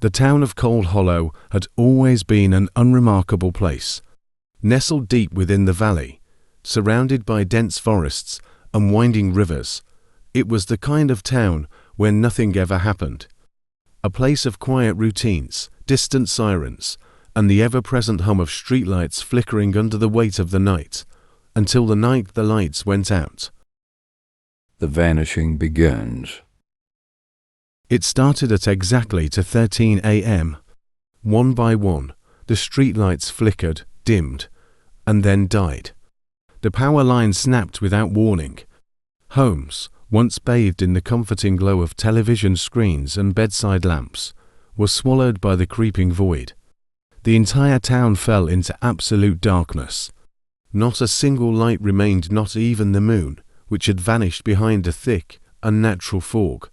The town of Cold Hollow had always been an unremarkable place. Nestled deep within the valley, surrounded by dense forests and winding rivers, it was the kind of town where nothing ever happened. A place of quiet routines, distant sirens, and the ever-present hum of streetlights flickering under the weight of the night, until the night the lights went out. The vanishing begins. It started at exactly 13 a.m. One by one, the streetlights flickered, dimmed, and then died. The power line snapped without warning. Homes, once bathed in the comforting glow of television screens and bedside lamps, were swallowed by the creeping void. The entire town fell into absolute darkness. Not a single light remained, not even the moon, which had vanished behind a thick, unnatural fog.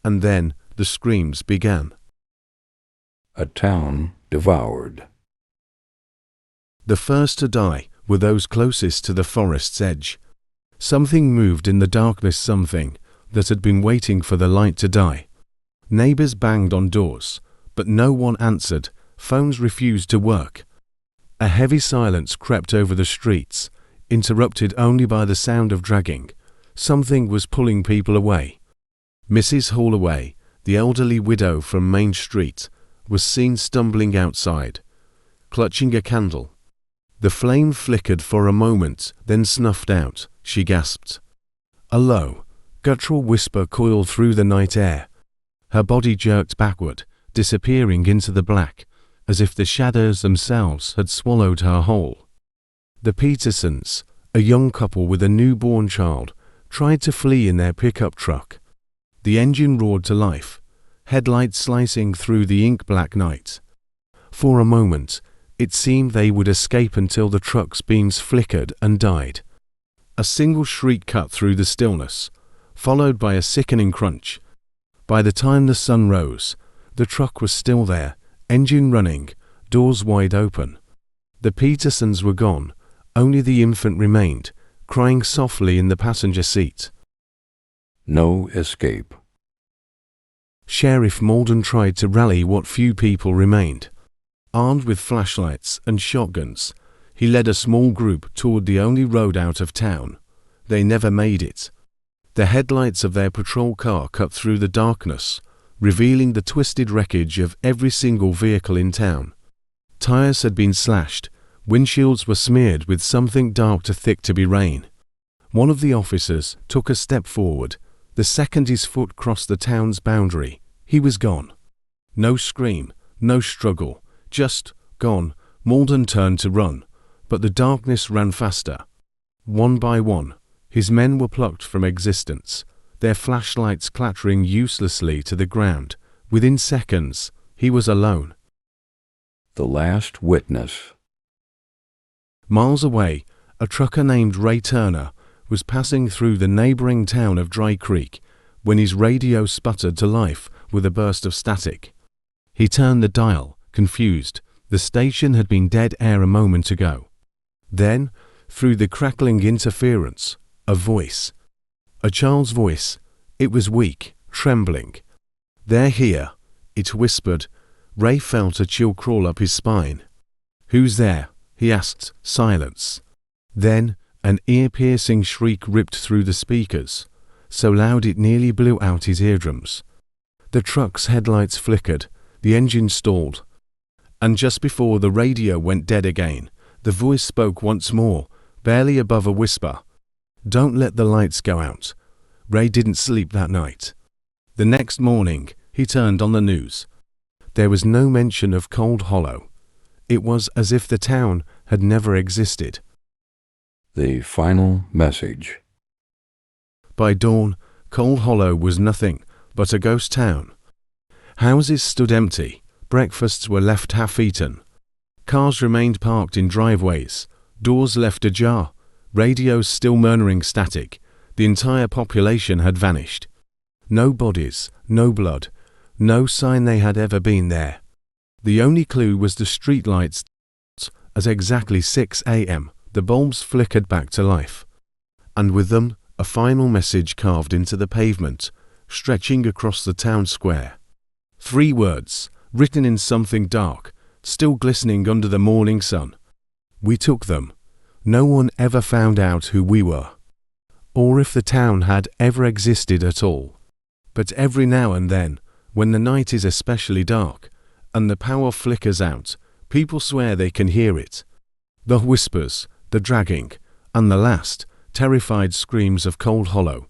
And then the screams began. A town devoured. The first to die were those closest to the forest's edge. Something moved in the darkness, something that had been waiting for the light to die. Neighbors banged on doors, but no one answered. Phones refused to work. A heavy silence crept over the streets, interrupted only by the sound of dragging. Something was pulling people away. Mrs. Holloway, the elderly widow from Main Street, was seen stumbling outside, clutching a candle. The flame flickered for a moment, then snuffed out. She gasped. A low, guttural whisper coiled through the night air. Her body jerked backward, disappearing into the black, as if the shadows themselves had swallowed her whole. The Petersons, a young couple with a newborn child, tried to flee in their pickup truck. The engine roared to life, headlights slicing through the ink-black night. For a moment, it seemed they would escape until the truck's beams flickered and died. A single shriek cut through the stillness, followed by a sickening crunch. By the time the sun rose, the truck was still there, engine running, doors wide open. The Petersons were gone, only the infant remained, crying softly in the passenger seat. No escape. Sheriff Malden tried to rally what few people remained. Armed with flashlights and shotguns, he led a small group toward the only road out of town. They never made it. The headlights of their patrol car cut through the darkness, revealing the twisted wreckage of every single vehicle in town. Tires had been slashed, windshields were smeared with something dark too thick to be rain. One of the officers took a step forward. The second his foot crossed the town's boundary, he was gone. No scream, no struggle, just gone. Malden turned to run, but the darkness ran faster. One by one, his men were plucked from existence, their flashlights clattering uselessly to the ground. Within seconds, he was alone. The last witness. Miles away, a trucker named Ray Turner was passing through the neighboring town of Dry Creek when his radio sputtered to life with a burst of static. He turned the dial, confused. The station had been dead air a moment ago. Then, through the crackling interference, a voice. A child's voice. It was weak, trembling. "They're here," it whispered. Ray felt a chill crawl up his spine. "Who's there?" he asked. Silence. Then, an ear-piercing shriek ripped through the speakers, so loud it nearly blew out his eardrums. The truck's headlights flickered, the engine stalled. And just before the radio went dead again, the voice spoke once more, barely above a whisper. "Don't let the lights go out." Ray didn't sleep that night. The next morning, he turned on the news. There was no mention of Cold Hollow. It was as if the town had never existed. The final message. By dawn, Cold Hollow was nothing but a ghost town. Houses stood empty, breakfasts were left half-eaten. Cars remained parked in driveways, doors left ajar, radios still murmuring static. The entire population had vanished. No bodies, no blood, no sign they had ever been there. The only clue was the streetlights. At exactly 6 a.m., the bulbs flickered back to life. And with them, a final message carved into the pavement, stretching across the town square. 3 words, written in something dark, still glistening under the morning sun. We took them. No one ever found out who we were, or if the town had ever existed at all. But every now and then, when the night is especially dark, and the power flickers out, people swear they can hear it. The whispers, the dragging, and the last, terrified screams of Cold Hollow,